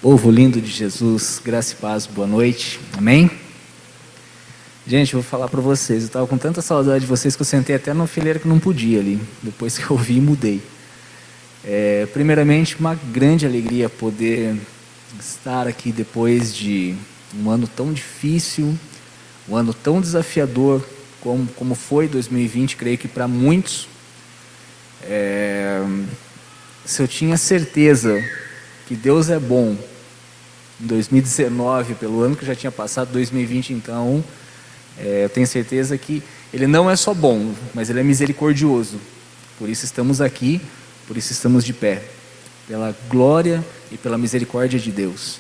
Povo lindo de Jesus, graça e paz, boa noite, amém? Gente, eu vou falar para vocês, eu estava com tanta saudade de vocês que eu sentei até numa fileira que não podia ali, depois que eu vi, mudei. Primeiramente, uma grande alegria poder estar aqui depois de um ano tão difícil, um ano tão desafiador como foi 2020, creio que para muitos. Se eu tinha certeza que Deus é bom em 2019, pelo ano que já tinha passado, 2020 então, eu tenho certeza que Ele não é só bom, mas Ele é misericordioso. Por isso estamos aqui, por isso estamos de pé, pela glória e pela misericórdia de Deus.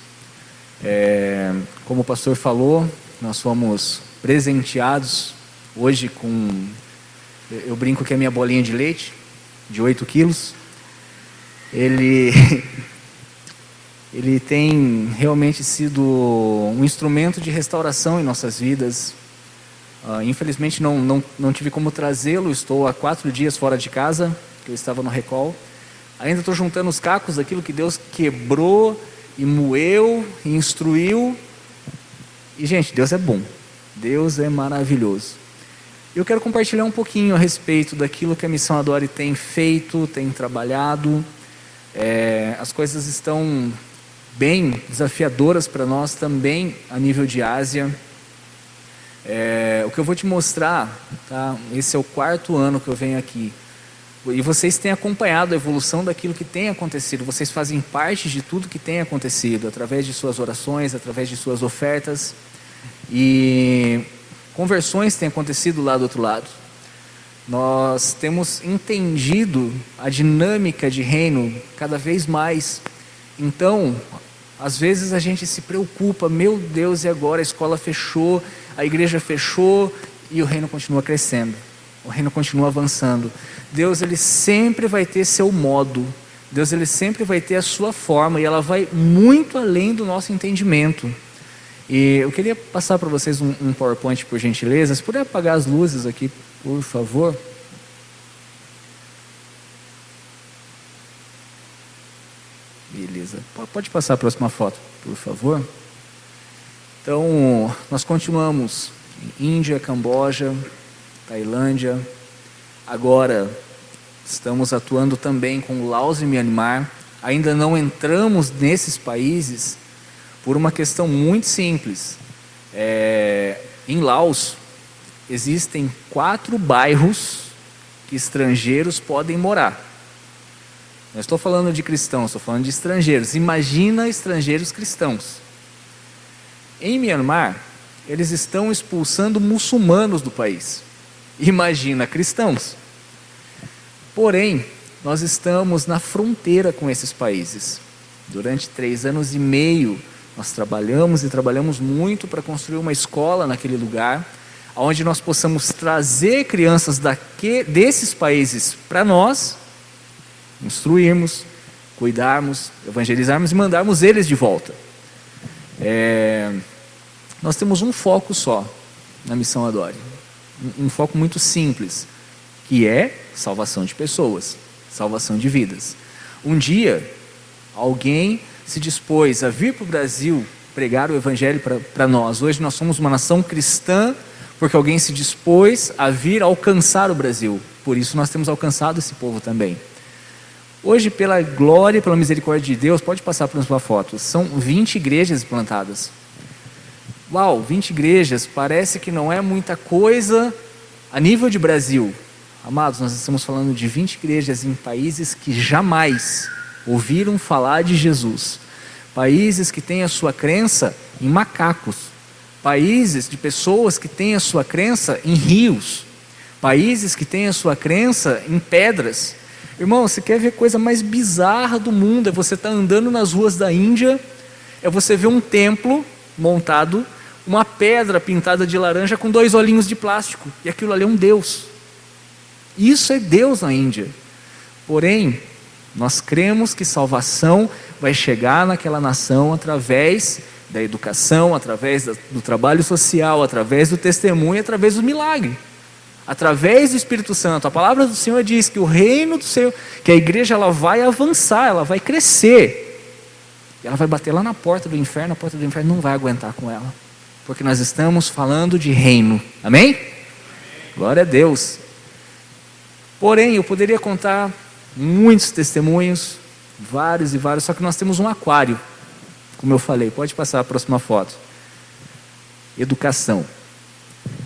Como o pastor falou, nós fomos presenteados hoje com, eu brinco que é a minha bolinha de leite, de 8 quilos. Ele tem realmente sido um instrumento de restauração em nossas vidas. Infelizmente não tive como trazê-lo, estou há 4 dias fora de casa, que eu estava no recall. Ainda estou juntando os cacos daquilo que Deus quebrou e moeu e instruiu. E gente, Deus é bom, Deus é maravilhoso. Eu quero compartilhar um pouquinho a respeito daquilo que a Missão Adore tem feito, tem trabalhado. As coisas estão bem desafiadoras para nós também a nível de Ásia. O que eu vou te mostrar, tá? Esse é o 4º ano que eu venho aqui, e vocês têm acompanhado a evolução daquilo que tem acontecido. Vocês fazem parte de tudo que tem acontecido, através de suas orações, através de suas ofertas, e conversões têm acontecido lá do outro lado. Nós temos entendido a dinâmica de reino cada vez mais. Então, às vezes a gente se preocupa, meu Deus, e agora a escola fechou, a igreja fechou, e o reino continua crescendo, o reino continua avançando. Deus, Ele sempre vai ter seu modo, Deus, Ele sempre vai ter a sua forma, e ela vai muito além do nosso entendimento. E eu queria passar para vocês um PowerPoint, por gentileza. Se puder apagar as luzes aqui, por favor. Beleza. Pode passar a próxima foto, por favor. Então, nós continuamos em Índia, Camboja, Tailândia. Agora, estamos atuando também com Laos e Myanmar. Ainda não entramos nesses países por uma questão muito simples. Em Laos, existem 4 bairros que estrangeiros podem morar. Não estou falando de cristãos, estou falando de estrangeiros. Imagina estrangeiros cristãos. Em Myanmar, eles estão expulsando muçulmanos do país. Imagina cristãos. Porém, nós estamos na fronteira com esses países. Durante 3 anos e meio, nós trabalhamos muito para construir uma escola naquele lugar, onde nós possamos trazer crianças desses países para nós, instruirmos, cuidarmos, evangelizarmos e mandarmos eles de volta. Nós temos um foco só na Missão Adore, um foco muito simples, que é salvação de pessoas, salvação de vidas. Um dia, alguém se dispôs a vir para o Brasil pregar o Evangelho para nós. Hoje nós somos uma nação cristã, porque alguém se dispôs a vir alcançar o Brasil. Por isso nós temos alcançado esse povo também. Hoje, pela glória e pela misericórdia de Deus, pode passar para uma foto, são 20 igrejas plantadas. Uau, 20 igrejas, parece que não é muita coisa a nível de Brasil. Amados, nós estamos falando de 20 igrejas em países que jamais ouviram falar de Jesus. Países que têm a sua crença em macacos. Países de pessoas que têm a sua crença em rios. Países que têm a sua crença em pedras. Irmão, você quer ver a coisa mais bizarra do mundo? É você estar andando nas ruas da Índia, é você ver um templo montado, uma pedra pintada de laranja com 2 olhinhos de plástico, e aquilo ali é um Deus. Isso é Deus na Índia. Porém, nós cremos que salvação vai chegar naquela nação através da educação, através do trabalho social, através do testemunho, através do milagre. Através do Espírito Santo. A palavra do Senhor diz que o reino do Senhor, que a igreja ela vai avançar, ela vai crescer. E ela vai bater lá na porta do inferno, a porta do inferno não vai aguentar com ela. Porque nós estamos falando de reino. Amém? Glória a Deus. Porém, eu poderia contar muitos testemunhos, vários e vários, só que nós temos um aquário, como eu falei. Pode passar a próxima foto. Educação.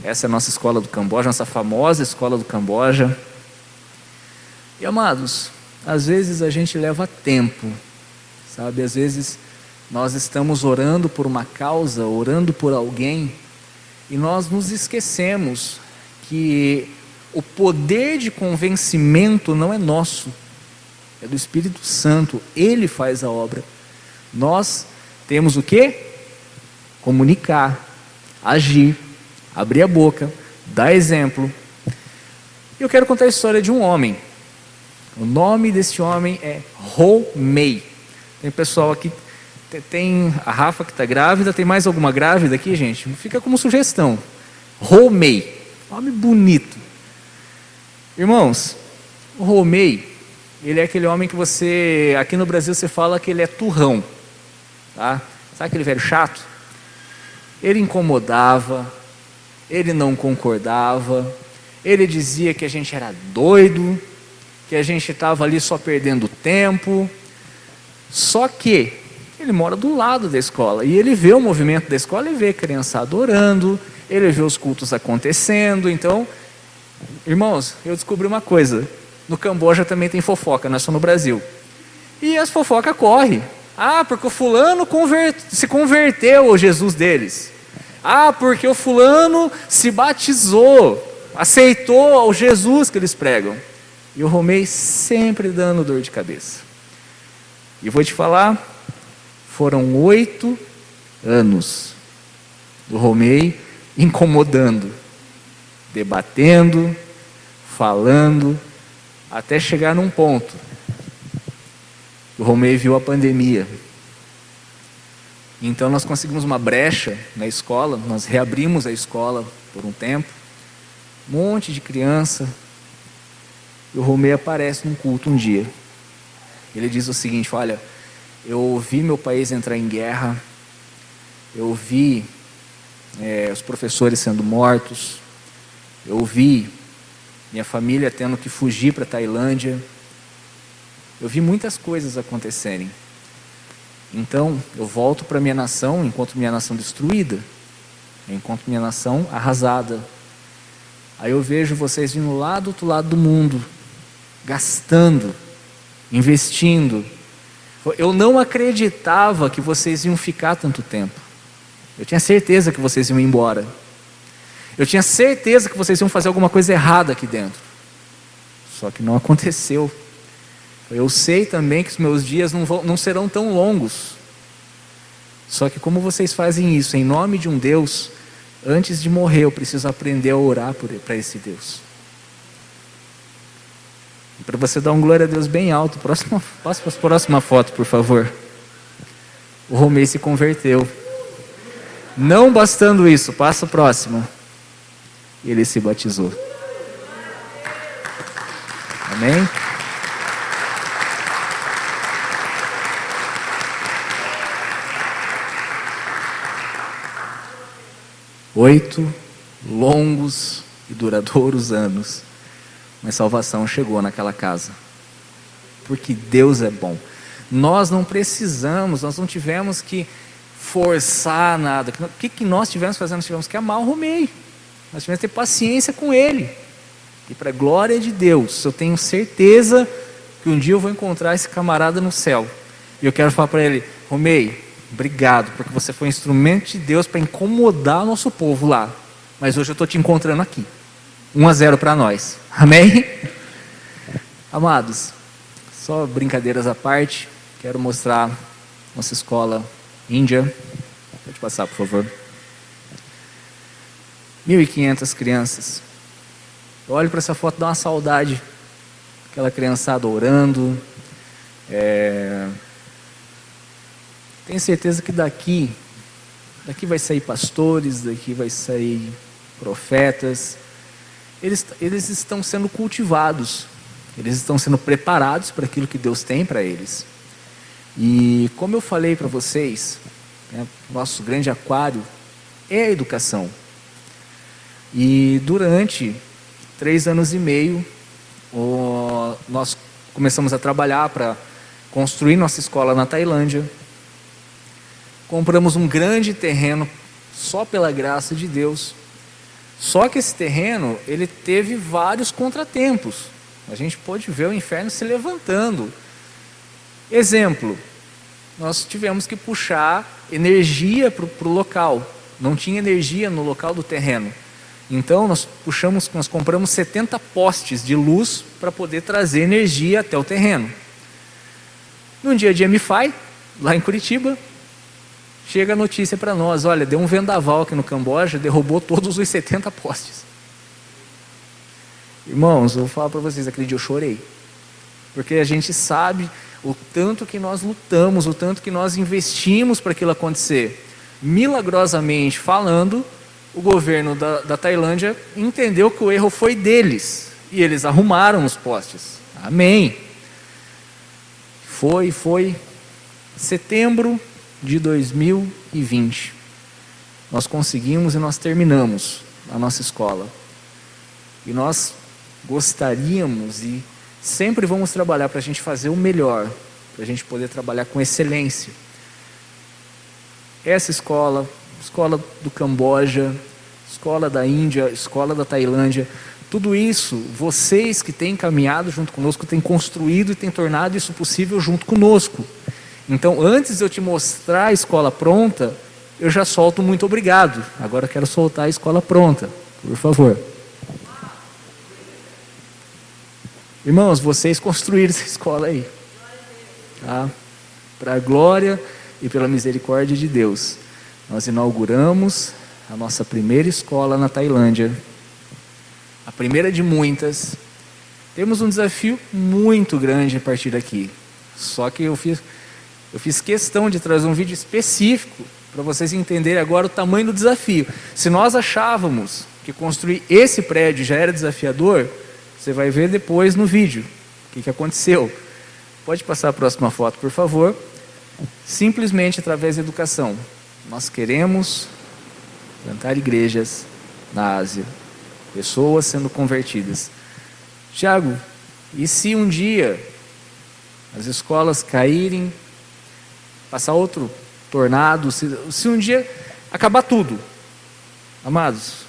Essa é a nossa escola do Camboja, nossa famosa escola do Camboja. E amados, às vezes a gente leva tempo, sabe? Às vezes nós estamos orando por uma causa, orando por alguém, e nós nos esquecemos que o poder de convencimento não é nosso, é do Espírito Santo. Ele faz a obra. Nós temos o quê? Comunicar, agir, abrir a boca, dar exemplo. Eu quero contar a história de um homem. O nome desse homem é Ho Mei. Tem pessoal aqui, tem a Rafa que está grávida, tem mais alguma grávida aqui, gente? Fica como sugestão. Ho Mei, nome bonito. Irmãos, o Ho Mei, ele é aquele homem que você, aqui no Brasil você fala que ele é turrão, tá? Sabe aquele velho chato? Ele incomodava, ele não concordava, ele dizia que a gente era doido, que a gente estava ali só perdendo tempo. Só que ele mora do lado da escola e ele vê o movimento da escola e vê a criançada orando, ele vê os cultos acontecendo. Então, irmãos, eu descobri uma coisa: no Camboja também tem fofoca, não é só no Brasil. E as fofocas correm. Ah, porque o fulano se converteu ao Jesus deles. Ah, porque o fulano se batizou, aceitou ao Jesus que eles pregam. E o Ho Mei sempre dando dor de cabeça. E vou te falar, foram 8 anos do Ho Mei incomodando, debatendo, falando, até chegar num ponto. O Ho Mei viu a pandemia. Então nós conseguimos uma brecha na escola, nós reabrimos a escola por um tempo, um monte de criança, e o Ho Mei aparece num culto um dia. Ele diz o seguinte: olha, eu vi meu país entrar em guerra, eu vi os professores sendo mortos, eu vi minha família tendo que fugir para a Tailândia, eu vi muitas coisas acontecerem. Então eu volto para minha nação, encontro minha nação destruída, eu encontro minha nação arrasada. Aí eu vejo vocês vindo lá do outro lado do mundo, gastando, investindo. Eu não acreditava que vocês iam ficar tanto tempo. Eu tinha certeza que vocês iam embora. Eu tinha certeza que vocês iam fazer alguma coisa errada aqui dentro. Só que não aconteceu. Eu sei também que os meus dias não serão tão longos. Só que como vocês fazem isso em nome de um Deus, antes de morrer eu preciso aprender a orar para esse Deus. E para você dar um glória a Deus bem alto, passa para a próxima foto, por favor. O Ho Mei se converteu. Não bastando isso, passa a próxima. Ele se batizou. Amém? Oito longos e duradouros anos, mas salvação chegou naquela casa, porque Deus é bom. Nós não precisamos, nós não tivemos que forçar nada. O que nós tivemos que fazer? Nós tivemos que amar o Ho Mei, nós tivemos que ter paciência com ele, e para a glória de Deus, eu tenho certeza que um dia eu vou encontrar esse camarada no céu, e eu quero falar para ele: Ho Mei, obrigado, porque você foi um instrumento de Deus para incomodar o nosso povo lá. Mas hoje eu estou te encontrando aqui. 1-0 para nós. Amém? Amados, só brincadeiras à parte, quero mostrar nossa escola Índia. Pode passar, por favor. 1.500 crianças. Eu olho para essa foto e dá uma saudade. Aquela criançada orando. Tenho certeza que daqui vai sair pastores, daqui vai sair profetas. Eles estão sendo cultivados, eles estão sendo preparados para aquilo que Deus tem para eles. E como eu falei para vocês, né, nosso grande aquário é a educação. E durante 3 anos e meio, nós começamos a trabalhar para construir nossa escola na Tailândia. Compramos um grande terreno só pela graça de Deus. Só que esse terreno, ele teve vários contratempos. A gente pôde ver o inferno se levantando. Exemplo, nós tivemos que puxar energia para o local. Não tinha energia no local do terreno. Então nós compramos 70 postes de luz para poder trazer energia até o terreno. Num dia de MFI, lá em Curitiba, chega a notícia para nós: olha, deu um vendaval aqui no Camboja, derrubou todos os 70 postes. Irmãos, eu vou falar para vocês, aquele dia eu chorei. Porque a gente sabe o tanto que nós lutamos, o tanto que nós investimos para aquilo acontecer. Milagrosamente falando, o governo da Tailândia entendeu que o erro foi deles. E eles arrumaram os postes. Amém. Foi setembro de 2020. Nós conseguimos e nós terminamos a nossa escola. E nós gostaríamos e sempre vamos trabalhar para a gente fazer o melhor, para a gente poder trabalhar com excelência. Essa escola do Camboja, escola da Índia, escola da Tailândia, tudo isso, vocês que têm caminhado junto conosco, têm construído e têm tornado isso possível junto conosco. Então, antes de eu te mostrar a escola pronta, eu já solto muito obrigado. Agora eu quero soltar a escola pronta, por favor. Irmãos, vocês construíram essa escola aí, tá? Para a glória e pela misericórdia de Deus. Nós inauguramos a nossa primeira escola na Tailândia, a primeira de muitas. Temos um desafio muito grande a partir daqui. Só que eu fiz questão de trazer um vídeo específico para vocês entenderem agora o tamanho do desafio. Se nós achávamos que construir esse prédio já era desafiador, você vai ver depois no vídeo o que aconteceu. Pode passar a próxima foto, por favor. Simplesmente através da educação. Nós queremos plantar igrejas na Ásia. Pessoas sendo convertidas. Tiago, e se um dia as escolas caírem, passar outro tornado, se um dia acabar tudo? Amados,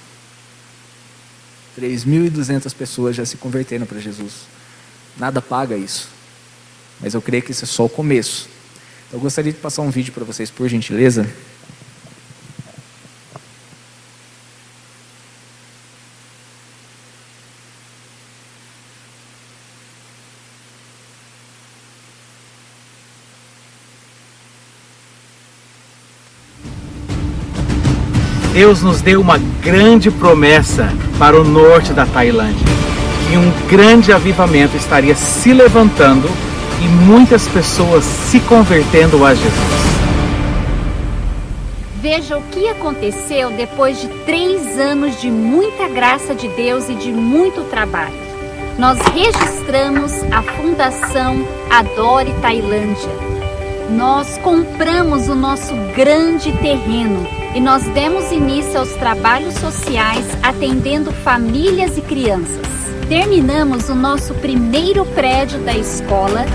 3.200 pessoas já se converteram para Jesus. Nada paga isso. Mas eu creio que isso é só o começo. Eu gostaria de passar um vídeo para vocês, por gentileza. Deus nos deu uma grande promessa para o norte da Tailândia, que um grande avivamento estaria se levantando e muitas pessoas se convertendo a Jesus. Veja o que aconteceu depois de 3 anos de muita graça de Deus e de muito trabalho. Nós registramos a Fundação Adore Tailândia. Nós compramos o nosso grande terreno e nós demos início aos trabalhos sociais atendendo famílias e crianças. Terminamos o nosso primeiro prédio da escola,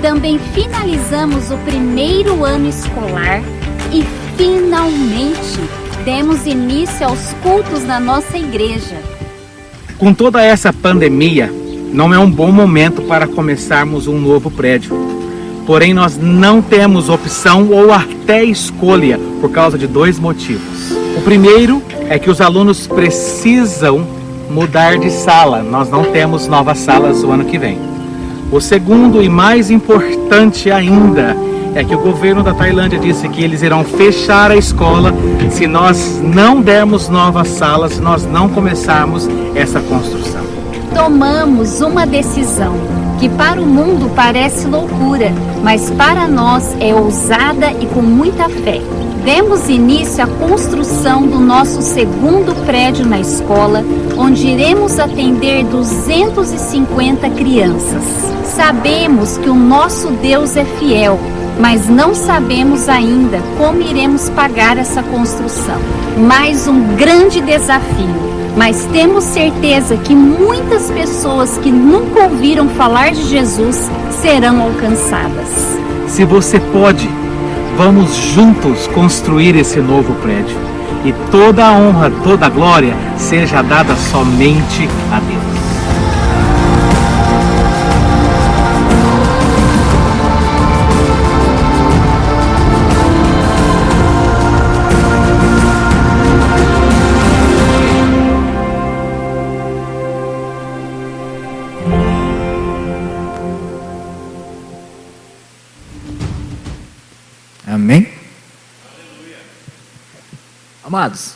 também finalizamos o primeiro ano escolar e finalmente demos início aos cultos na nossa igreja. Com toda essa pandemia, não é um bom momento para começarmos um novo prédio. Porém, nós não temos opção ou até escolha por causa de 2 motivos. O primeiro é que os alunos precisam mudar de sala. Nós não temos novas salas o ano que vem. O segundo e mais importante ainda é que o governo da Tailândia disse que eles irão fechar a escola se nós não dermos novas salas, nós não começarmos essa construção. Tomamos uma decisão que para o mundo parece loucura, mas para nós é ousada e com muita fé. Demos início à construção do nosso segundo prédio na escola, onde iremos atender 250 crianças. Sabemos que o nosso Deus é fiel mas não sabemos ainda como iremos pagar essa construção. Mais um grande desafio, mas temos certeza que muitas pessoas que nunca ouviram falar de Jesus serão alcançadas. Se você pode, vamos juntos construir esse novo prédio. E toda a honra, toda a glória seja dada somente a Deus. Amém? Amados,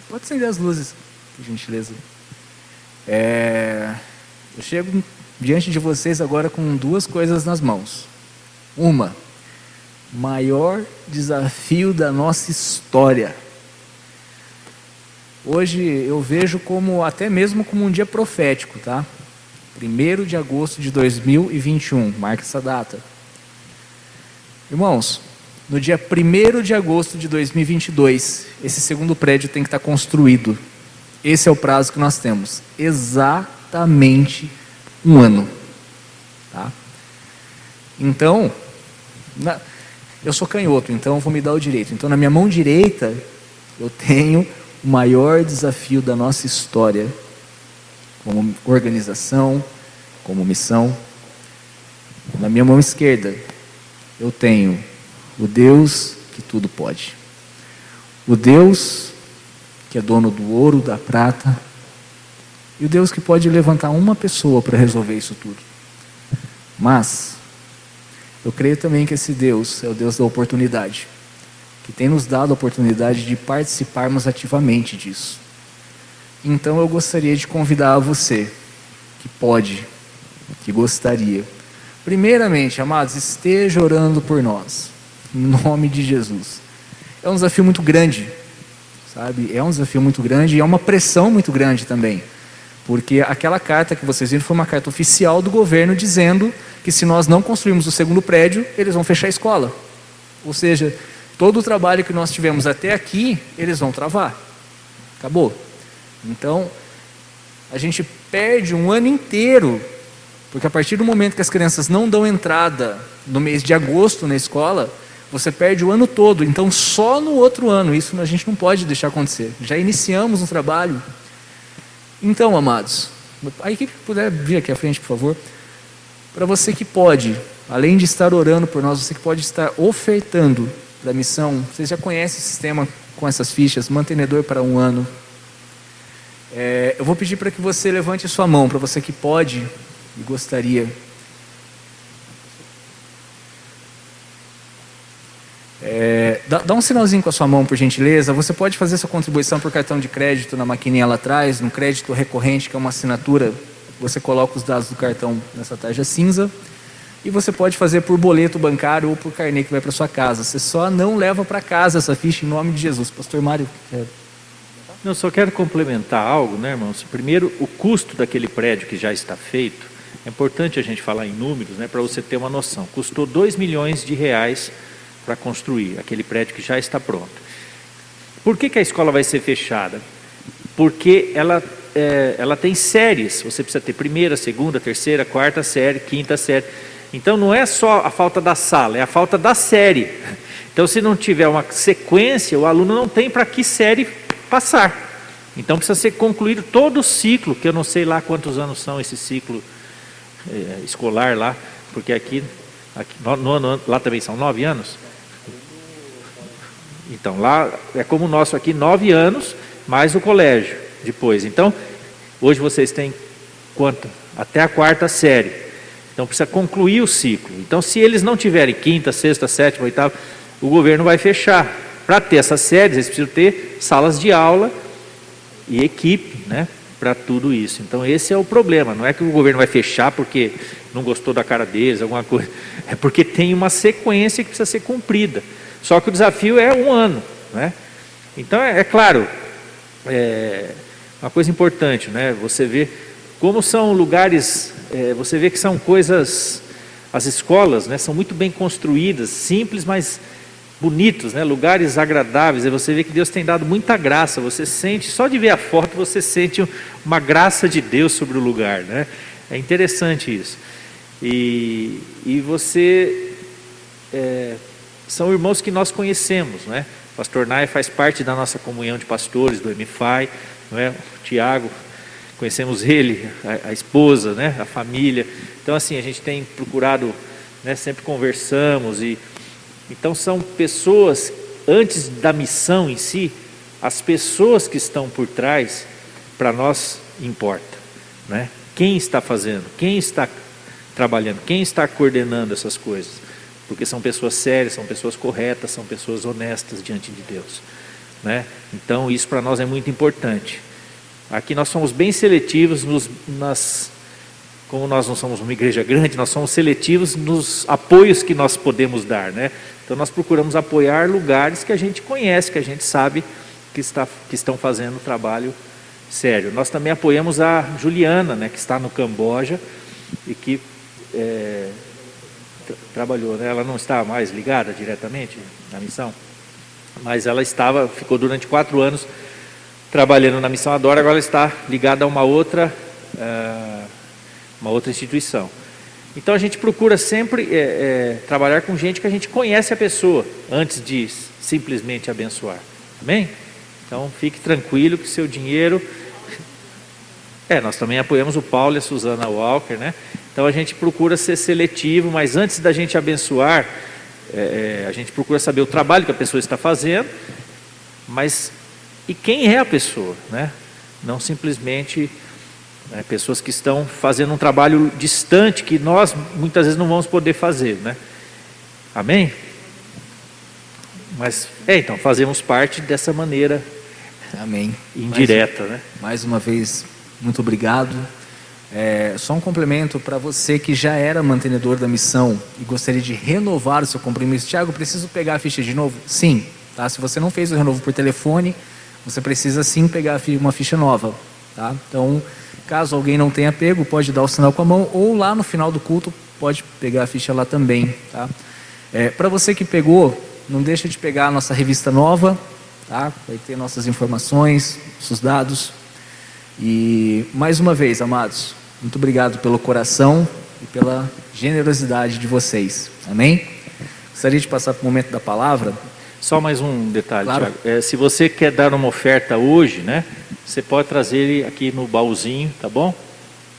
pode acender as luzes, por gentileza. Eu chego diante de vocês agora com duas coisas nas mãos. Uma, maior desafio da nossa história. Hoje eu vejo até mesmo como um dia profético, tá? 1º de agosto de 2021, marca essa data. Irmãos, no dia 1º de agosto de 2022, esse segundo prédio tem que estar construído. Esse é o prazo que nós temos. Exatamente um ano. Tá? Então, eu sou canhoto, então eu vou me dar o direito. Então, na minha mão direita, eu tenho o maior desafio da nossa história, como organização, como missão. Na minha mão esquerda, eu tenho o Deus que tudo pode. O Deus que é dono do ouro, da prata. E o Deus que pode levantar uma pessoa para resolver isso tudo. Mas, eu creio também que esse Deus é o Deus da oportunidade. Que tem nos dado a oportunidade de participarmos ativamente disso. Então eu gostaria de convidar você, que pode, que gostaria. Primeiramente, amados, esteja orando por nós, em nome de Jesus. É um desafio muito grande, sabe? É um desafio muito grande e é uma pressão muito grande também. Porque aquela carta que vocês viram foi uma carta oficial do governo dizendo que se nós não construirmos o segundo prédio, eles vão fechar a escola. Ou seja, todo o trabalho que nós tivemos até aqui, eles vão travar. Acabou. Então, a gente perde um ano inteiro. Porque a partir do momento que as crianças não dão entrada no mês de agosto na escola, você perde o ano todo. Então só no outro ano, isso a gente não pode deixar acontecer. Já iniciamos um trabalho. Então, amados, a equipe puder vir aqui à frente, por favor. Para você que pode, além de estar orando por nós, você que pode estar ofertando para a missão. Vocês já conhecem o sistema com essas fichas, mantenedor para um ano. Eu vou pedir para que você levante a sua mão, para você que pode e gostaria. Dá um sinalzinho com a sua mão, por gentileza. Você pode fazer sua contribuição por cartão de crédito na maquininha lá atrás, no crédito recorrente, que é uma assinatura. Você coloca os dados do cartão nessa tarja cinza. E você pode fazer por boleto bancário ou por carnê que vai para sua casa. Você só não leva para casa essa ficha em nome de Jesus. Pastor Mário. Não, só quero complementar algo, né, irmãos? Primeiro, o custo daquele prédio que já está feito. É importante a gente falar em números, né, para você ter uma noção. Custou R$2 milhões para construir aquele prédio que já está pronto. Por que a escola vai ser fechada? Porque ela tem séries. Você precisa ter primeira, segunda, terceira, quarta série, quinta série. Então não é só a falta da sala, é a falta da série. Então se não tiver uma sequência, o aluno não tem para que série passar. Então precisa ser concluído todo o ciclo, que eu não sei lá quantos anos são esse ciclo escolar lá, porque aqui lá também são 9 anos. Então lá é como o nosso aqui, 9 anos, mais o colégio depois. Então hoje vocês têm quanto? Até a quarta série. Então precisa concluir o ciclo. Então se eles não tiverem quinta, sexta, sétima, oitava, o governo vai fechar. Para ter essas séries, eles precisam ter salas de aula e equipe, né, para tudo isso. Então esse é o problema. Não é que o governo vai fechar porque não gostou da cara deles, alguma coisa. É porque tem uma sequência que precisa ser cumprida. Só que o desafio é 1 ano, né? Então é claro, uma coisa importante, né? Você vê como são lugares, você vê que são coisas as escolas, né, são muito bem construídas, simples, mas bonitos, né, lugares agradáveis. E você vê que Deus tem dado muita graça. Você sente, só de ver a foto, você sente uma graça de Deus sobre o lugar, né? É interessante isso. E você, são irmãos que nós conhecemos, né? O pastor Nai faz parte da nossa comunhão de pastores do MFI, não é? O Tiago, conhecemos ele, a esposa, né? A família. Então, assim, a gente tem procurado, né? Sempre conversamos. Então, são pessoas, antes da missão em si, as pessoas que estão por trás, para nós importa, né? Quem está fazendo, quem está trabalhando, quem está coordenando essas coisas, porque são pessoas sérias, são pessoas corretas, são pessoas honestas diante de Deus, né? Então isso para nós é muito importante. Aqui nós somos bem seletivos como nós não somos uma igreja grande, nós somos seletivos nos apoios que nós podemos dar, né? Então nós procuramos apoiar lugares que a gente conhece, que a gente sabe que estão fazendo trabalho sério. Nós também apoiamos a Juliana, né, que está no Camboja e que trabalhou, né? Ela não está mais ligada diretamente na missão, mas ela ficou durante 4 anos trabalhando na Missão Adora. Agora ela está ligada a uma outra instituição. Então a gente procura sempre trabalhar com gente que a gente conhece a pessoa antes de simplesmente abençoar. Amém? Então fique tranquilo que seu dinheiro... nós também apoiamos o Paulo e a Susana Walker, né? Então a gente procura ser seletivo, mas antes da gente abençoar, a gente procura saber o trabalho que a pessoa está fazendo, e quem é a pessoa, né? Não simplesmente pessoas que estão fazendo um trabalho distante, que nós muitas vezes não vamos poder fazer, né? Amém? Mas, então, fazemos parte dessa maneira. Amém. Indireta, né? Mais uma vez, muito obrigado. Só um complemento para você que já era mantenedor da missão e gostaria de renovar o seu compromisso. Tiago, preciso pegar a ficha de novo? Sim, tá? Se você não fez o renovo por telefone, você precisa sim pegar uma ficha nova, tá? Então, caso alguém não tenha pego, pode dar o sinal com a mão, ou lá no final do culto pode pegar a ficha lá também, tá? Para você que pegou, não deixa de pegar a nossa revista nova, tá? Vai ter nossas informações, nossos dados. E mais uma vez, amados, muito obrigado pelo coração e pela generosidade de vocês. Amém? Gostaria de passar para o momento da palavra. Só mais um detalhe, Claro. Tiago. Se você quer dar uma oferta hoje, né? Você pode trazer ele aqui no baúzinho, tá bom?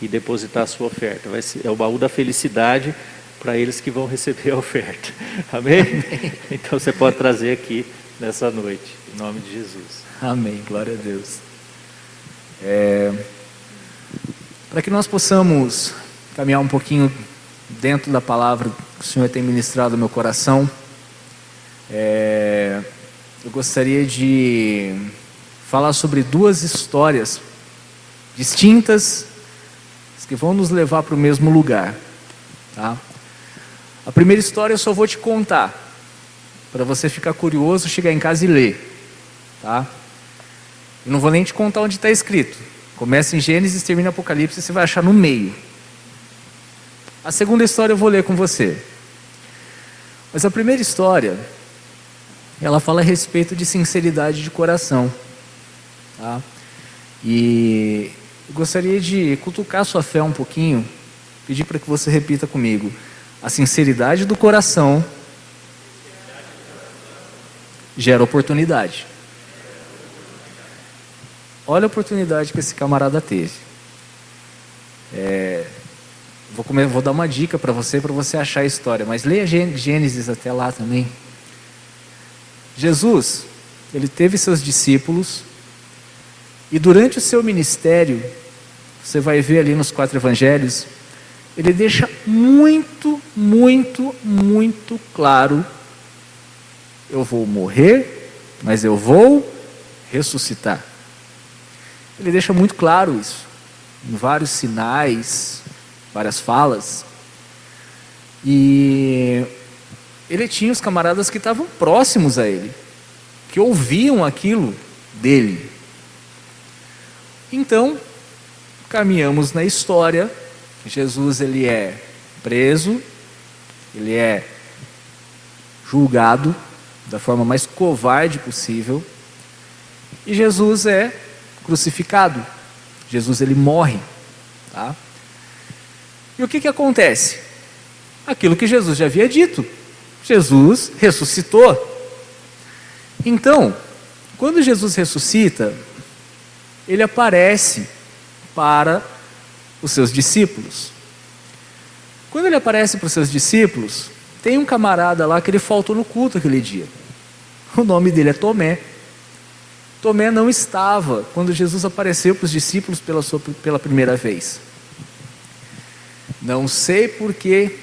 E depositar a sua oferta. É o baú da felicidade para eles que vão receber a oferta. Amém? Amém. Então você pode trazer aqui nessa noite, em nome de Jesus. Amém, glória a Deus. Para que nós possamos caminhar um pouquinho dentro da palavra que o Senhor tem ministrado no meu coração, eu gostaria de falar sobre 2 histórias distintas que vão nos levar para o mesmo lugar, tá? A primeira história eu só vou te contar para você ficar curioso, chegar em casa e ler, tá? Eu não vou nem te contar onde está escrito. Começa em Gênesis, termina em Apocalipse, você vai achar no meio. A segunda história eu vou ler com você. Mas a primeira história, ela fala a respeito de sinceridade de coração, tá? E eu gostaria de cutucar sua fé um pouquinho, pedir para que você repita comigo. A sinceridade do coração gera oportunidade. Olha a oportunidade que esse camarada teve. Vou dar uma dica para você achar a história, mas leia Gênesis até lá também. Jesus, ele teve seus discípulos, e durante o seu ministério, você vai ver ali nos 4 evangelhos, ele deixa muito, muito, muito claro: eu vou morrer, mas eu vou ressuscitar. Ele deixa muito claro isso, em vários sinais, várias falas. E ele tinha os camaradas que estavam próximos a ele, que ouviam aquilo dele. Então, caminhamos na história. Jesus, ele é preso, ele é julgado da forma mais covarde possível, e Jesus é crucificado. Jesus, ele morre, tá? E o que acontece? Aquilo que Jesus já havia dito. Jesus ressuscitou. Então, quando Jesus ressuscita, ele aparece para os seus discípulos. Quando ele aparece para os seus discípulos, tem um camarada lá que ele faltou no culto aquele dia. O nome dele é Tomé. Tomé não estava quando Jesus apareceu para os discípulos pela primeira vez. Não sei porque,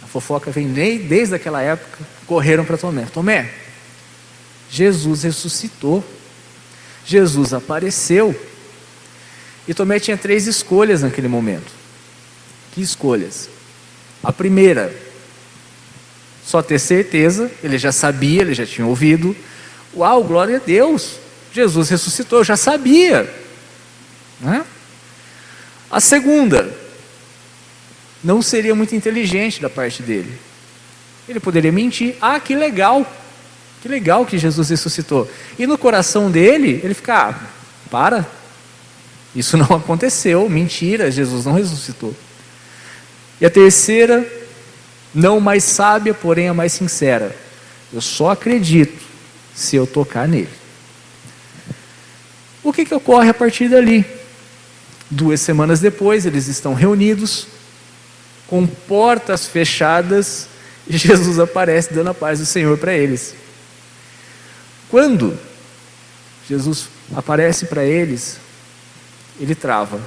a fofoca vem desde aquela época, correram para Tomé. Tomé, Jesus ressuscitou. Jesus apareceu. E Tomé tinha 3 escolhas naquele momento. Que escolhas? A primeira, só ter certeza, ele já sabia, ele já tinha ouvido. Uau, glória a Deus, Jesus ressuscitou, eu já sabia, né? A segunda, não seria muito inteligente da parte dele. Ele poderia mentir. Ah, que legal que Jesus ressuscitou. E no coração dele, ele fica, para, isso não aconteceu, mentira, Jesus não ressuscitou. E a terceira, não mais sábia, porém a mais sincera, eu só acredito se eu tocar nele. O que ocorre a partir dali? 2 semanas depois, eles estão reunidos, com portas fechadas, e Jesus aparece dando a paz do Senhor para eles. Quando Jesus aparece para eles, ele trava.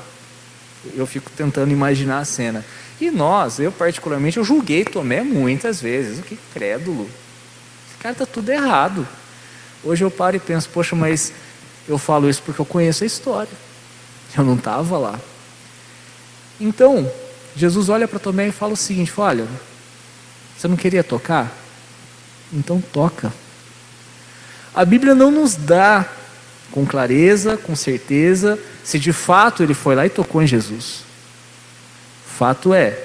Eu fico tentando imaginar a cena. E eu particularmente, eu julguei Tomé muitas vezes. Que crédulo. Esse cara está tudo errado. Hoje eu paro e penso, poxa, mas eu falo isso porque eu conheço a história. Eu não estava lá. Então, Jesus olha para Tomé e fala o seguinte, olha, você não queria tocar? Então toca. A Bíblia não nos dá com clareza, com certeza, se de fato ele foi lá e tocou em Jesus. Fato é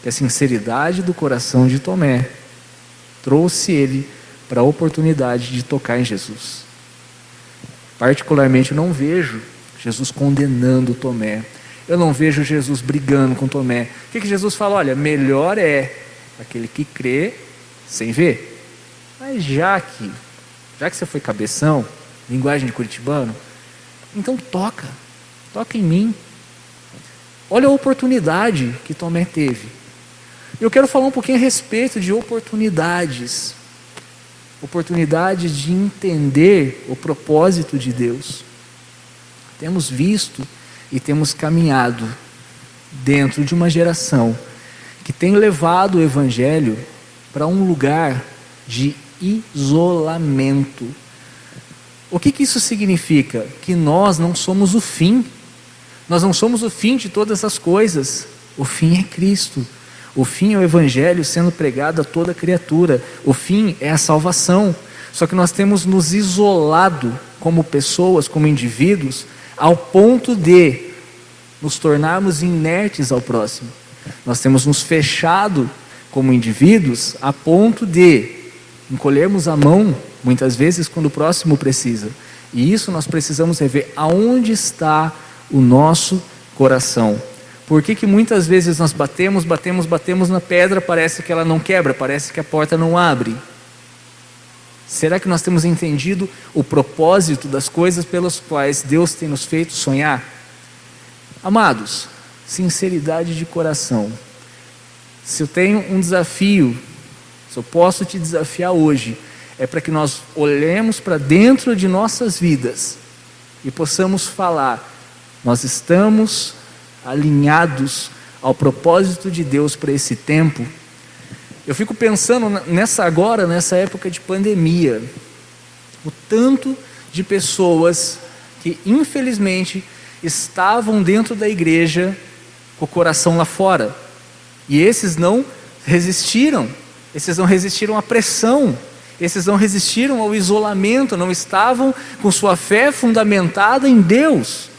que a sinceridade do coração de Tomé trouxe ele para a oportunidade de tocar em Jesus. Particularmente, eu não vejo Jesus condenando Tomé. Eu não vejo Jesus brigando com Tomé. O que Jesus fala? Olha, melhor é aquele que crê sem ver. Mas já que você foi cabeção, linguagem de curitibano, então toca em mim. Olha a oportunidade que Tomé teve. Eu quero falar um pouquinho a respeito de oportunidades. Oportunidades de entender o propósito de Deus. Temos visto e temos caminhado dentro de uma geração que tem levado o Evangelho para um lugar de isolamento. O que isso significa? Que nós não somos o fim. Nós não somos o fim de todas as coisas. O fim é Cristo. O fim é o Evangelho sendo pregado a toda criatura. O fim é a salvação. Só que nós temos nos isolado como pessoas, como indivíduos, ao ponto de nos tornarmos inertes ao próximo. Nós temos nos fechado como indivíduos a ponto de encolhermos a mão, muitas vezes, quando o próximo precisa. E isso nós precisamos rever. Aonde está o nosso coração? Por que muitas vezes nós batemos na pedra, parece que ela não quebra, parece que a porta não abre? Será que nós temos entendido o propósito das coisas pelas quais Deus tem nos feito sonhar? Amados, sinceridade de coração. Se eu tenho um desafio, se eu posso te desafiar hoje, é para que nós olhemos para dentro de nossas vidas e possamos falar, nós estamos alinhados ao propósito de Deus para esse tempo. Eu fico pensando nessa época de pandemia, o tanto de pessoas que infelizmente estavam dentro da igreja com o coração lá fora, e esses não resistiram à pressão, esses não resistiram ao isolamento, não estavam com sua fé fundamentada em Deus.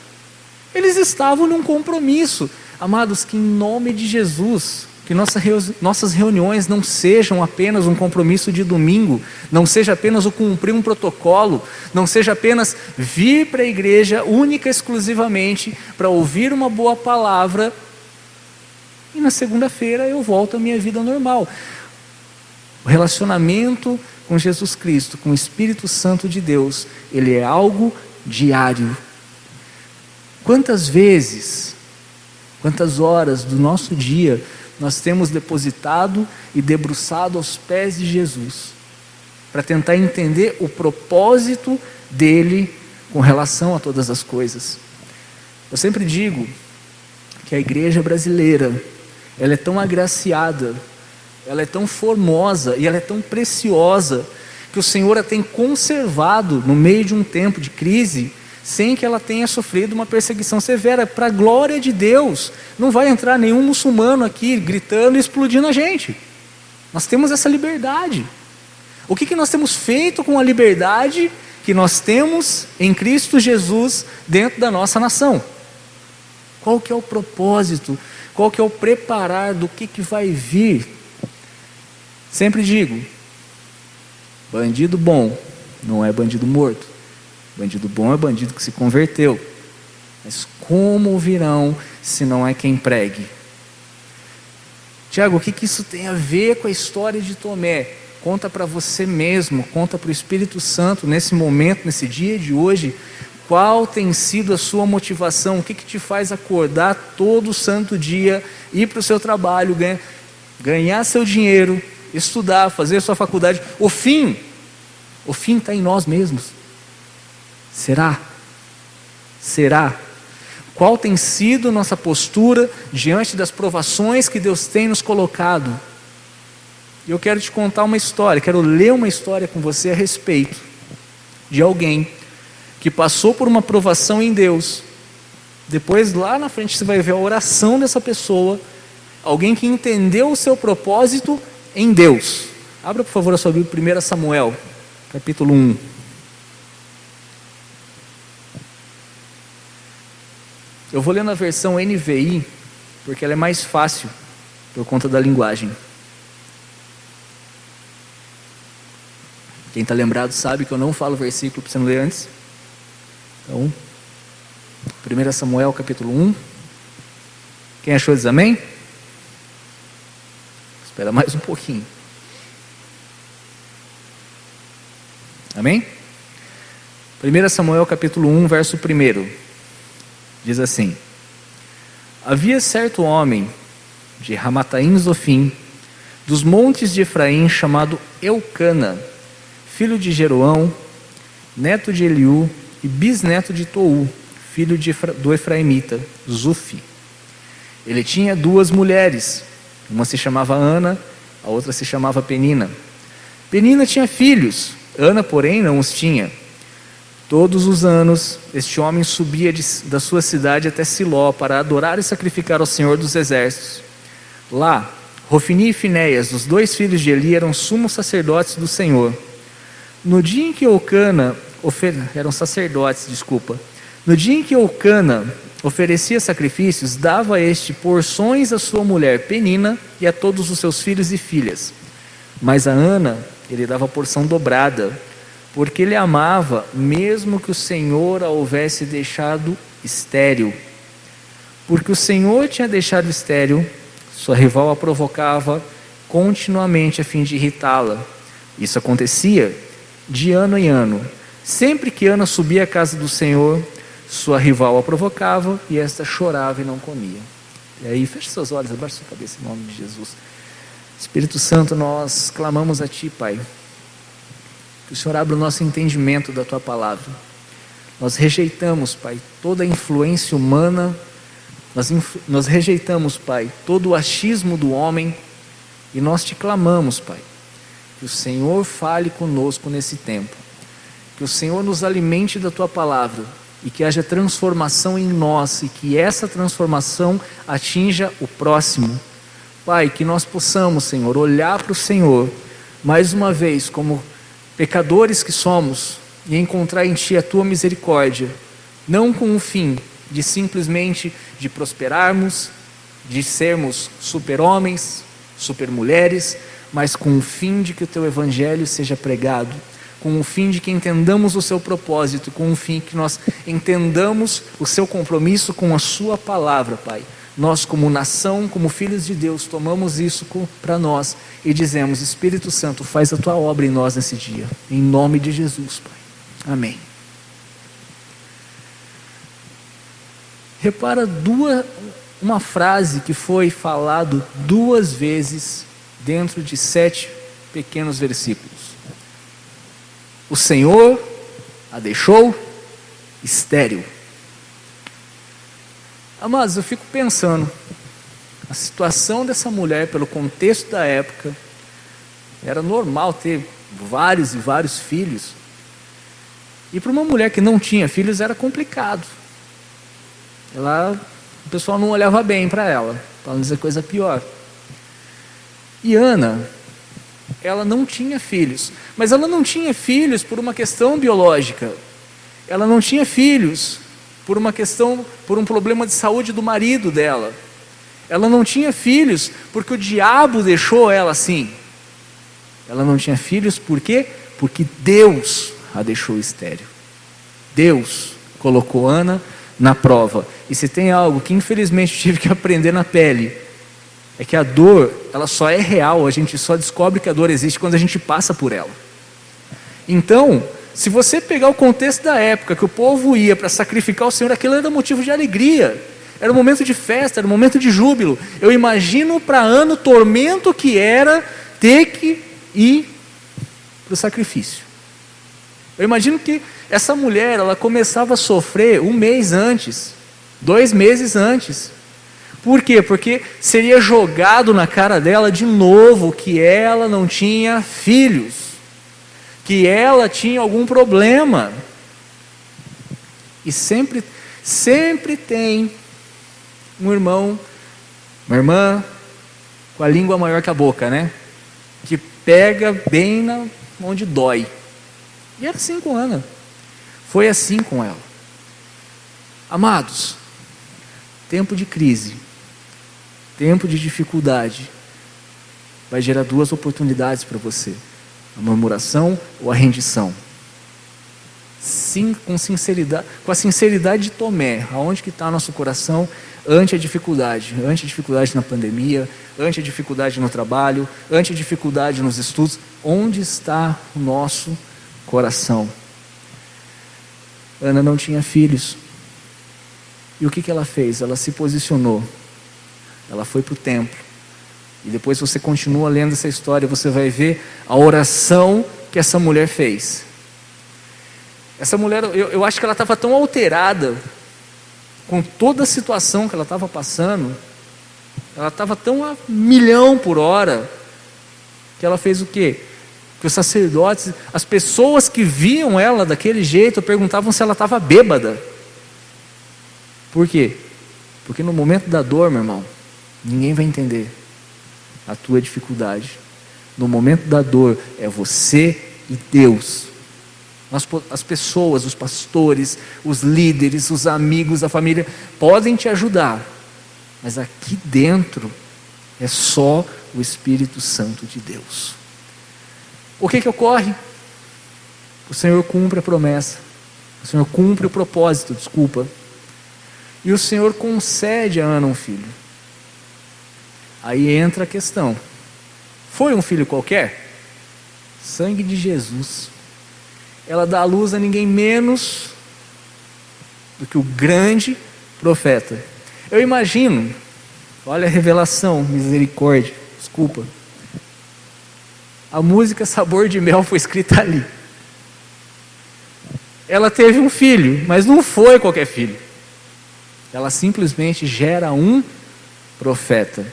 Eles estavam num compromisso. Amados, que em nome de Jesus Que nossas reuniões não sejam apenas um compromisso de domingo, não seja apenas o cumprir um protocolo, não seja apenas vir para a igreja única e exclusivamente para ouvir uma boa palavra e na segunda-feira eu volto à minha vida normal. O relacionamento com Jesus Cristo, com o Espírito Santo de Deus, ele é algo diário. Quantas vezes, quantas horas do nosso dia nós temos depositado e debruçado aos pés de Jesus, para tentar entender o propósito dele com relação a todas as coisas. Eu sempre digo que a igreja brasileira, ela é tão agraciada, ela é tão formosa e ela é tão preciosa, que o Senhor a tem conservado no meio de um tempo de crise, sem que ela tenha sofrido uma perseguição severa. Para a glória de Deus, não vai entrar nenhum muçulmano aqui gritando e explodindo a gente. Nós temos essa liberdade. O que nós temos feito com a liberdade que nós temos em Cristo Jesus dentro da nossa nação? Qual que é o propósito? Qual que é o preparar do que vai vir? Sempre digo, bandido bom não é bandido morto. Bandido bom é bandido que se converteu. Mas como virão se não é quem pregue? Tiago, o que isso tem a ver com a história de Tomé? Conta para você mesmo, conta para o Espírito Santo nesse momento, nesse dia de hoje. Qual tem sido a sua motivação? O que te faz acordar todo santo dia, ir para o seu trabalho, ganhar seu dinheiro, estudar, fazer a sua faculdade? O fim está em nós mesmos. Será? Qual tem sido nossa postura diante das provações que Deus tem nos colocado? E eu quero te contar uma história, quero ler uma história com você a respeito de alguém que passou por uma provação em Deus. Depois lá na frente você vai ver a oração dessa pessoa, alguém que entendeu o seu propósito em Deus. Abra por favor a sua Bíblia, 1 Samuel, capítulo 1. Eu vou ler na versão NVI, porque ela é mais fácil, por conta da linguagem. Quem está lembrado sabe que eu não falo versículo para você não ler antes. Então, 1 Samuel capítulo 1. Quem achou diz amém? Espera mais um pouquinho. Amém? 1 Samuel capítulo 1, verso 1. Diz assim: havia certo homem de Ramataim Zofim, dos montes de Efraim, chamado Eucana, filho de Jeroão, neto de Eliú e bisneto de Tou, filho do Efraimita, Zufi. Ele tinha 2 mulheres, uma se chamava Ana, a outra se chamava Penina. Penina tinha filhos, Ana, porém, não os tinha. Todos os anos, este homem subia da sua cidade até Siló para adorar e sacrificar ao Senhor dos Exércitos. Lá, Rofini e Finéias, os 2 filhos de Eli, eram sumos sacerdotes do Senhor. No dia em que Eucana oferecia sacrifícios, dava a este porções à sua mulher Penina e a todos os seus filhos e filhas. Mas a Ana ele dava porção dobrada, porque ele amava, mesmo que o Senhor a houvesse deixado estéril. Porque o Senhor tinha deixado estéril, sua rival a provocava continuamente a fim de irritá-la. Isso acontecia de ano em ano. Sempre que Ana subia à casa do Senhor, sua rival a provocava e esta chorava e não comia. E aí, feche seus olhos, abaixe sua cabeça em nome de Jesus. Espírito Santo, nós clamamos a Ti, Pai. Que o Senhor abra o nosso entendimento da Tua palavra. Nós rejeitamos, Pai, toda a influência humana. Nós rejeitamos, Pai, todo o achismo do homem. E nós Te clamamos, Pai, que o Senhor fale conosco nesse tempo. Que o Senhor nos alimente da Tua palavra. E que haja transformação em nós. E que essa transformação atinja o próximo. Pai, que nós possamos, Senhor, olhar para o Senhor, mais uma vez, como pecadores que somos, e encontrar em Ti a Tua misericórdia, não com o fim de simplesmente de prosperarmos, de sermos super-homens, super-mulheres, mas com o fim de que o teu evangelho seja pregado, com o fim de que entendamos o seu propósito, com o fim que nós entendamos o seu compromisso com a sua palavra, Pai. Nós, como nação, como filhos de Deus, tomamos isso para nós e dizemos: Espírito Santo, faz a tua obra em nós nesse dia, em nome de Jesus, Pai. Amém. Repara uma frase que foi falado 2 vezes dentro de 7 pequenos versículos. O Senhor a deixou estéril. Amados, eu fico pensando, a situação dessa mulher, pelo contexto da época, era normal ter vários e vários filhos. E para uma mulher que não tinha filhos era complicado. O pessoal não olhava bem para ela, para não dizer coisa pior. E Ana, ela não tinha filhos, mas ela não tinha filhos por uma questão biológica. Ela não tinha filhos por um problema de saúde do marido dela. Ela não tinha filhos porque o diabo deixou ela assim. Ela não tinha filhos por quê? Porque Deus a deixou estéril. Deus colocou Ana na prova. E se tem algo que infelizmente tive que aprender na pele, é que a dor, ela só é real, a gente só descobre que a dor existe quando a gente passa por ela. Então, se você pegar o contexto da época, que o povo ia para sacrificar o Senhor, aquilo era motivo de alegria, era um momento de festa, era um momento de júbilo. Eu imagino para Ana o tormento que era ter que ir para o sacrifício. Eu imagino que essa mulher, ela começava a sofrer 1 mês antes, 2 meses antes. Por quê? Porque seria jogado na cara dela de novo que ela não tinha filhos, que ela tinha algum problema. E sempre tem um irmão, uma irmã com a língua maior que a boca, né? Que pega bem onde dói. E era assim com Ana. Foi assim com ela. Amados, tempo de crise, tempo de dificuldade, vai gerar 2 oportunidades para você: a murmuração ou a rendição. Sim, com sinceridade, com a sinceridade de Tomé, aonde que está nosso coração ante a dificuldade na pandemia, ante a dificuldade no trabalho, ante a dificuldade nos estudos, onde está o nosso coração? Ana não tinha filhos. E o que ela fez? Ela se posicionou. Ela foi para o templo. E depois você continua lendo essa história, você vai ver a oração que essa mulher fez. Essa mulher, eu acho que ela estava tão alterada com toda a situação que ela estava passando, ela estava tão a 1.000.000 por hora, que ela fez o quê? Que os sacerdotes, as pessoas que viam ela daquele jeito, perguntavam se ela estava bêbada. Por quê? Porque no momento da dor, meu irmão, ninguém vai entender a tua dificuldade. No momento da dor, é você e Deus. As pessoas, os pastores, os líderes, os amigos, a família, podem te ajudar, mas aqui dentro é só o Espírito Santo de Deus. O que ocorre? O Senhor cumpre a promessa, o Senhor cumpre o propósito, e o Senhor concede a Ana um filho. Aí entra a questão: foi um filho qualquer? Sangue de Jesus. Ela dá à luz a ninguém menos do que o grande profeta. Eu imagino, olha a revelação, misericórdia, a música Sabor de Mel foi escrita ali. Ela teve um filho, mas não foi qualquer filho. Ela simplesmente gera um profeta.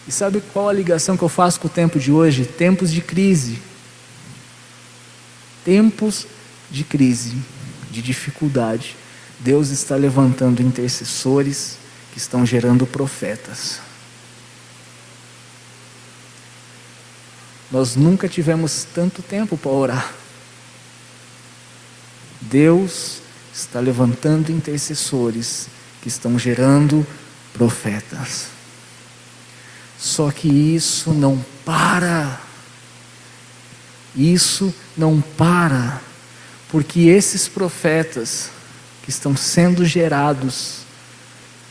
E sabe qual a ligação que eu faço com o tempo de hoje? Tempos de crise. Tempos de crise, de dificuldade. Deus está levantando intercessores que estão gerando profetas. Nós nunca tivemos tanto tempo para orar. Deus está levantando intercessores que estão gerando profetas. Só que isso não para. Isso não para. Porque esses profetas que estão sendo gerados,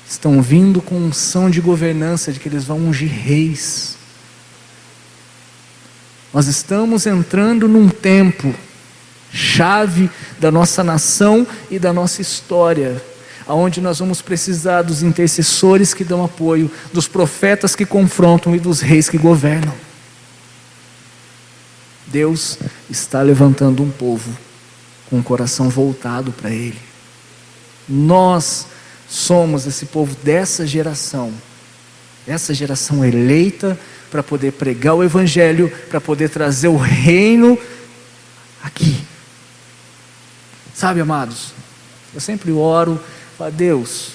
estão vindo com unção de governança, de que eles vão ungir reis. Nós estamos entrando num tempo chave da nossa nação e da nossa história, aonde nós vamos precisar dos intercessores que dão apoio, dos profetas que confrontam e dos reis que governam. Deus está levantando um povo com o coração voltado para Ele. Nós somos esse povo dessa geração eleita para poder pregar o Evangelho, para poder trazer o reino aqui. Sabe, amados, eu sempre oro para Deus,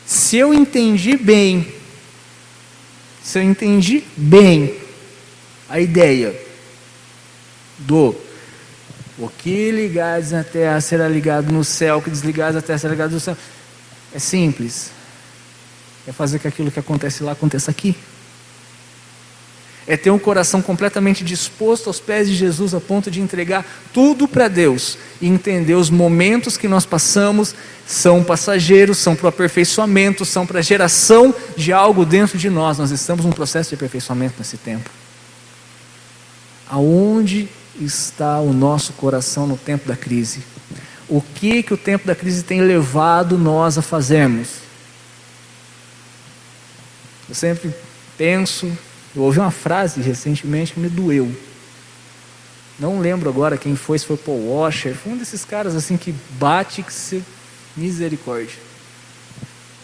se eu entendi bem a ideia do o que ligares na terra será ligado no céu, o que desligares na terra será ligado no céu, é simples, é fazer que aquilo que acontece lá aconteça aqui, é ter um coração completamente disposto aos pés de Jesus, a ponto de entregar tudo para Deus, e entender os momentos que nós passamos são passageiros, são para o aperfeiçoamento, são para a geração de algo dentro de nós. Nós estamos num processo de aperfeiçoamento nesse tempo. Aonde está o nosso coração no tempo da crise? O que o tempo da crise tem levado nós a fazermos? Eu sempre penso, eu ouvi uma frase recentemente que me doeu. Não lembro agora quem foi, se foi Paul Washer, foi um desses caras assim que bate, que se misericórdia.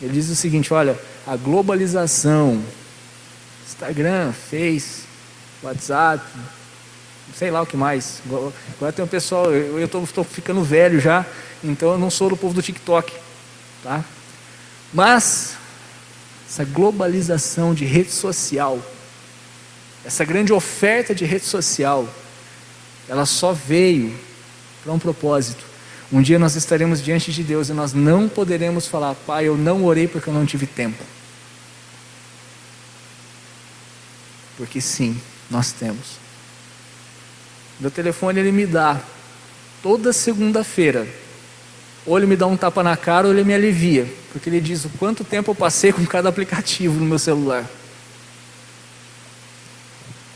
Ele diz o seguinte: olha, a globalização, Instagram, Face, WhatsApp, sei lá o que mais. Agora tem um pessoal, eu estou ficando velho já, então eu não sou do povo do TikTok, tá? Mas essa globalização de rede social, essa grande oferta de rede social, ela só veio para um propósito. Um dia nós estaremos diante de Deus e nós não poderemos falar: Pai, eu não orei porque eu não tive tempo. Porque sim, nós temos. Meu telefone ele me dá toda segunda-feira, ou ele me dá um tapa na cara ou ele me alivia, porque ele diz o quanto tempo eu passei com cada aplicativo no meu celular.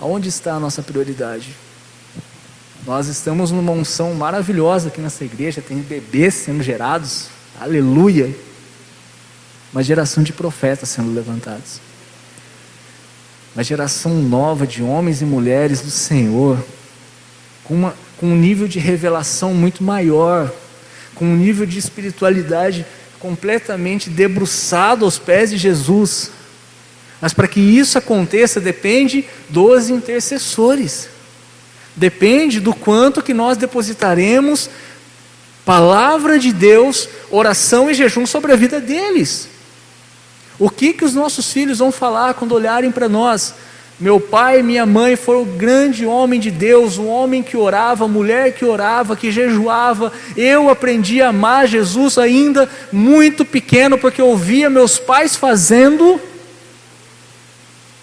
Aonde está a nossa prioridade? Nós estamos numa unção maravilhosa aqui nessa igreja, tem bebês sendo gerados, aleluia, uma geração de profetas sendo levantados, uma geração nova de homens e mulheres do Senhor, com um nível de revelação muito maior, com um nível de espiritualidade completamente debruçado aos pés de Jesus. Mas para que isso aconteça, depende dos intercessores, depende do quanto que nós depositaremos palavra de Deus, oração e jejum sobre a vida deles. O que os nossos filhos vão falar quando olharem para nós? Meu pai e minha mãe foram o grande homem de Deus, um homem que orava, mulher que orava, que jejuava. Eu aprendi a amar Jesus ainda muito pequeno, porque eu via meus pais fazendo.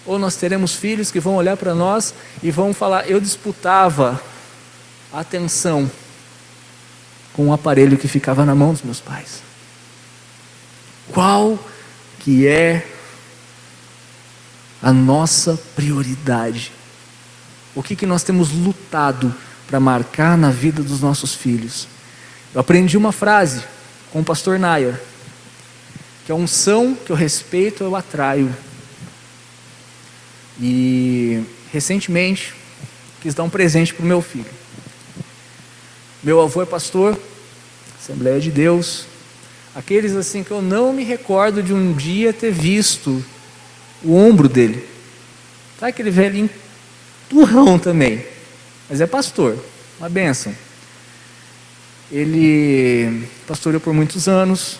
Ou nós teremos filhos que vão olhar para nós e vão falar: eu disputava a atenção com um aparelho que ficava na mão dos meus pais. Qual que é a nossa prioridade? O que nós temos lutado para marcar na vida dos nossos filhos? Eu aprendi uma frase com o pastor Nair, que a unção que eu respeito eu atraio. E recentemente quis dar um presente para o meu filho. Meu avô é pastor, Assembleia de Deus, aqueles assim que eu não me recordo de um dia ter visto o ombro dele. Tá aquele velhinho turrão também, mas é pastor, uma bênção. Ele pastoreou por muitos anos,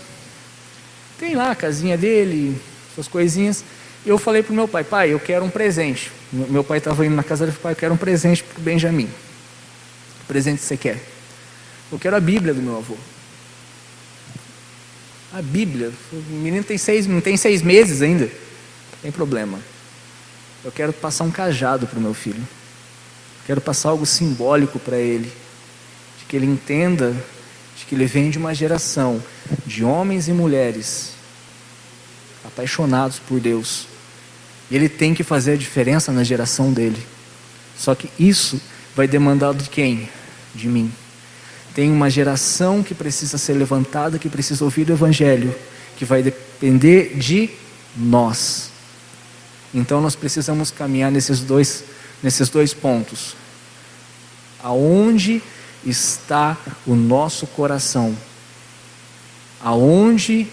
tem lá a casinha dele, suas coisinhas. E eu falei para o meu pai: pai, eu quero um presente. Meu pai estava indo na casa dele e falou: pai, eu quero um presente para o Benjamin. Que presente você quer? Eu quero a Bíblia do meu avô. A Bíblia, o menino não tem 6 meses ainda. Não tem problema. Eu quero passar um cajado para o meu filho. Quero passar algo simbólico para ele. De que ele entenda de que ele vem de uma geração de homens e mulheres apaixonados por Deus. E ele tem que fazer a diferença na geração dele. Só que isso vai demandar de quem? De mim. Tem uma geração que precisa ser levantada, que precisa ouvir o Evangelho, que vai depender de nós. Então nós precisamos caminhar nesses dois pontos. Aonde está o nosso coração? Aonde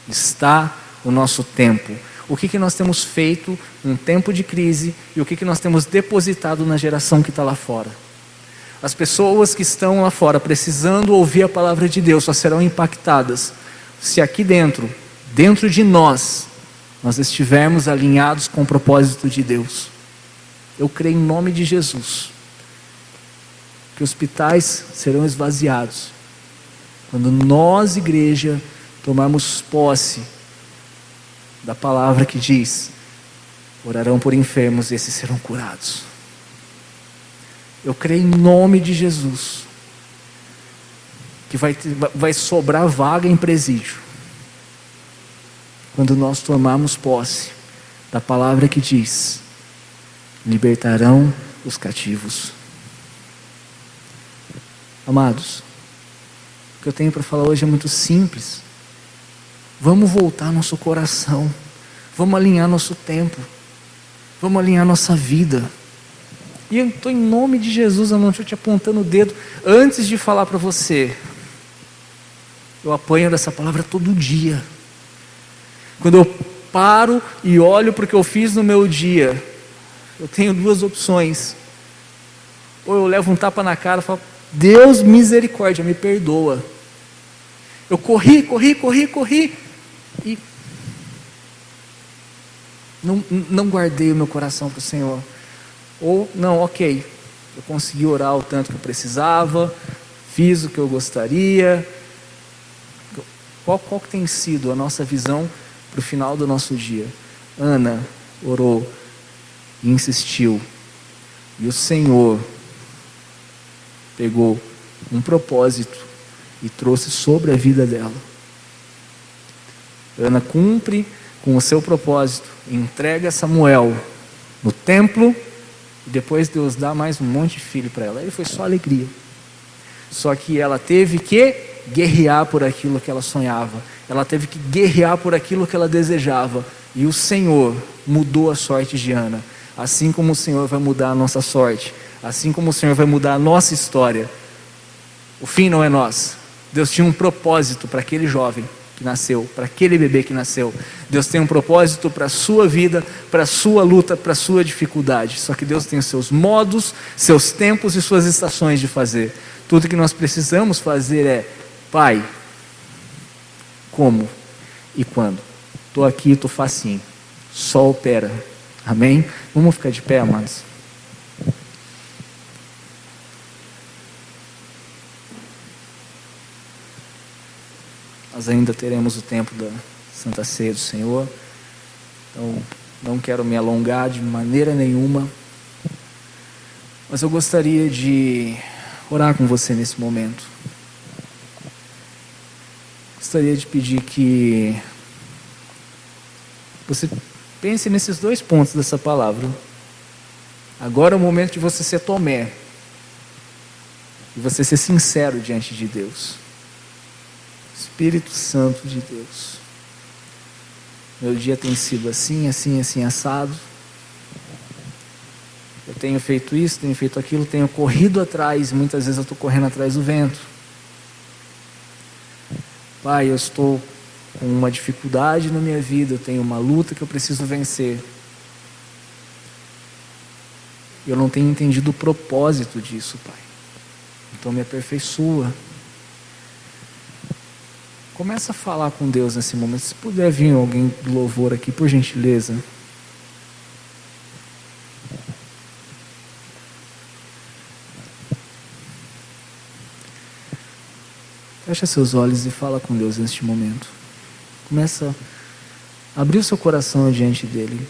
está o nosso tempo? O que nós temos feito num tempo de crise e o que nós temos depositado na geração que está lá fora? As pessoas que estão lá fora precisando ouvir a palavra de Deus só serão impactadas se aqui dentro de nós estivermos alinhados com o propósito de Deus. Eu creio em nome de Jesus que hospitais serão esvaziados quando nós, igreja, tomarmos posse da palavra que diz: orarão por enfermos e esses serão curados. Eu creio em nome de Jesus que vai sobrar vaga em presídio quando nós tomarmos posse da palavra que diz: libertarão os cativos. Amados, o que eu tenho para falar hoje é muito simples. Vamos voltar nosso coração, vamos alinhar nosso tempo, vamos alinhar nossa vida. E eu estou em nome de Jesus, eu não estou te apontando o dedo. Antes de falar para você, eu apanho dessa palavra todo dia. Quando eu paro e olho para o que eu fiz no meu dia, eu tenho 2 opções. Ou eu levo um tapa na cara e falo: Deus, misericórdia, me perdoa. Eu corri e não guardei o meu coração para o Senhor. Ou não, ok, eu consegui orar o tanto que eu precisava, fiz o que eu gostaria. Qual que tem sido a nossa visão para o final do nosso dia? Ana orou e insistiu, e o Senhor pegou um propósito e trouxe sobre a vida dela. Ana cumpre com o seu propósito, entrega Samuel no templo, e depois Deus dá mais um monte de filho para ela. Aí foi só alegria. Só que ela teve que guerrear por aquilo que ela sonhava, ela teve que guerrear por aquilo que ela desejava, e o Senhor mudou a sorte de Ana. Assim como o Senhor vai mudar a nossa sorte, assim como o Senhor vai mudar a nossa história. O fim não é nosso. Deus tinha um propósito para aquele jovem que nasceu, para aquele bebê que nasceu. Deus tem um propósito para a sua vida, para a sua luta, para a sua dificuldade. Só que Deus tem os seus modos, seus tempos e suas estações de fazer. Tudo que nós precisamos fazer é: Pai, como e quando? Estou aqui, estou facinho. Só opera. Amém? Vamos ficar de pé, amados? Nós ainda teremos o tempo da Santa Ceia do Senhor. Então, não quero me alongar de maneira nenhuma. Mas eu gostaria de orar com você nesse momento. Gostaria de pedir que você pense nesses 2 pontos dessa palavra. Agora é o momento de você ser Tomé. E você ser sincero diante de Deus. Espírito Santo de Deus, meu dia tem sido assim, assado. Eu tenho feito isso, tenho feito aquilo, tenho corrido atrás, muitas vezes eu estou correndo atrás do vento. Pai, eu estou com uma dificuldade na minha vida, eu tenho uma luta que eu preciso vencer. Eu não tenho entendido o propósito disso, Pai. Então me aperfeiçoa. Começa a falar com Deus nesse momento. Se puder vir alguém do louvor aqui, por gentileza. Fecha seus olhos e fala com Deus neste momento. Começa a abrir o seu coração diante dele.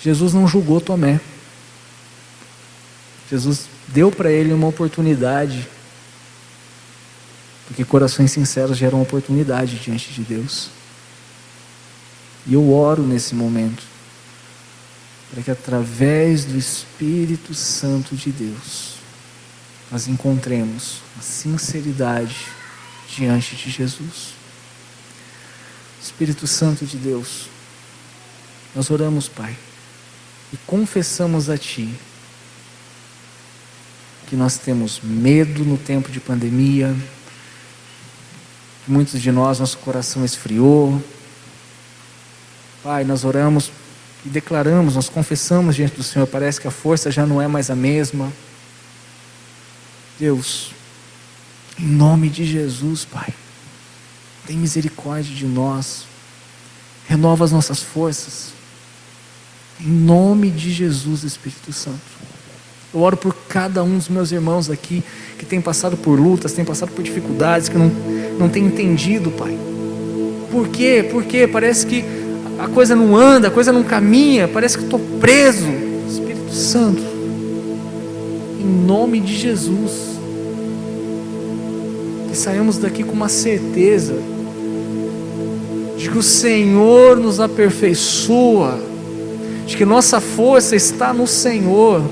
Jesus não julgou Tomé. Jesus deu para ele uma oportunidade, porque corações sinceros geram oportunidade diante de Deus. E eu oro nesse momento, para que através do Espírito Santo de Deus, nós encontremos a sinceridade diante de Jesus. Espírito Santo de Deus, nós oramos, Pai, e confessamos a Ti que nós temos medo no tempo de pandemia, que muitos de nós, nosso coração esfriou. Pai, nós oramos e declaramos, nós confessamos diante do Senhor, parece que a força já não é mais a mesma. Deus, em nome de Jesus, Pai, tem misericórdia de nós, renova as nossas forças, em nome de Jesus, Espírito Santo. Eu oro por cada um dos meus irmãos aqui, que tem passado por lutas, tem passado por dificuldades, que não tem entendido, Pai. Por quê? Porque parece que a coisa não anda, a coisa não caminha, parece que estou preso. Espírito Santo, em nome de Jesus, que saímos daqui com uma certeza de que o Senhor nos aperfeiçoa, de que nossa força está no Senhor.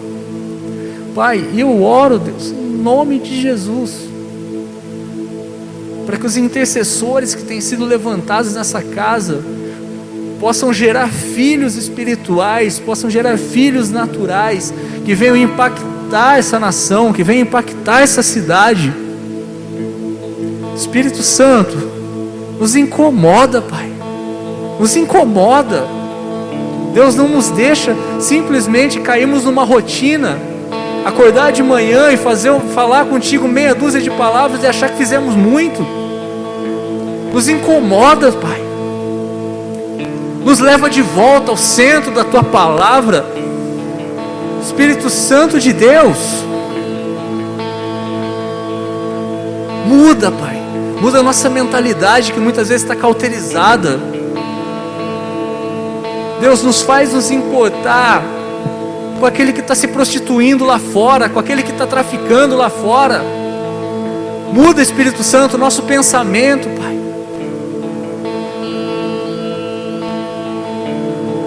Pai, eu oro, Deus, em nome de Jesus, para que os intercessores que têm sido levantados nessa casa possam gerar filhos espirituais, possam gerar filhos naturais, que venham impactar essa nação, que venham impactar essa cidade. Espírito Santo, nos incomoda, Pai, nos incomoda. Deus, não nos deixa simplesmente cairmos numa rotina, acordar de manhã e falar contigo meia dúzia de palavras e achar que fizemos muito. Nos incomoda, Pai, nos leva de volta ao centro da Tua palavra. Espírito Santo de Deus, muda, Pai, muda a nossa mentalidade, que muitas vezes está cauterizada. Deus, nos faz nos importar com aquele que está se prostituindo lá fora, com aquele que está traficando lá fora. Muda, Espírito Santo, o nosso pensamento, Pai.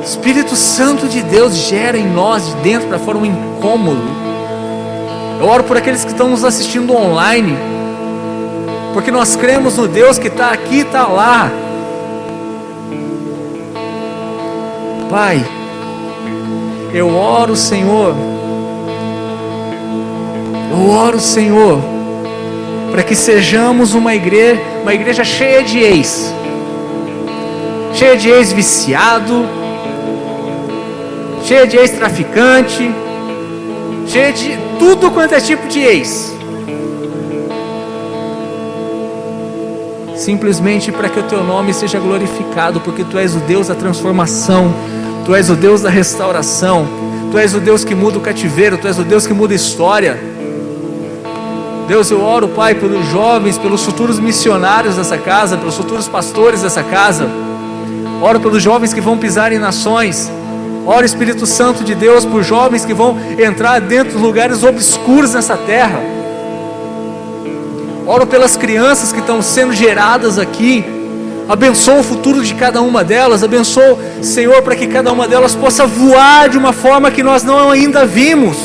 Espírito Santo de Deus, gera em nós, de dentro para fora, um incômodo. Eu oro por aqueles que estão nos assistindo online, porque nós cremos no Deus que está aqui e está lá. Pai, eu oro, Senhor, para que sejamos uma igreja cheia de ex viciado, cheia de ex-traficante, cheia de tudo quanto é tipo de ex, simplesmente para que o Teu nome seja glorificado, porque Tu és o Deus da transformação, Tu és o Deus da restauração, Tu és o Deus que muda o cativeiro, Tu és o Deus que muda a história. Deus, eu oro, Pai, pelos jovens, pelos futuros missionários dessa casa, pelos futuros pastores dessa casa. Oro pelos jovens que vão pisar em nações. Oro, Espírito Santo de Deus, por jovens que vão entrar dentro dos lugares obscuros nessa terra. Oro pelas crianças que estão sendo geradas aqui. Abençoa o futuro de cada uma delas. Abençoa, Senhor, para que cada uma delas possa voar de uma forma que nós não ainda vimos.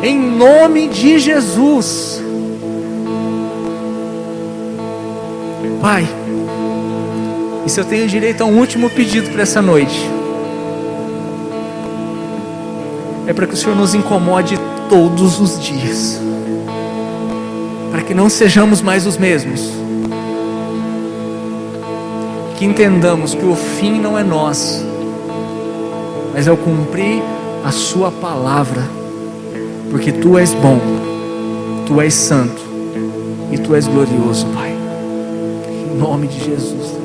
Em nome de Jesus. Pai, e se eu tenho direito a um último pedido para essa noite, é para que o Senhor nos incomode todos os dias, para que não sejamos mais os mesmos, que entendamos que o fim não é nós, mas é o cumprir a Sua palavra, porque Tu és bom, Tu és santo e Tu és glorioso, Pai, em nome de Jesus.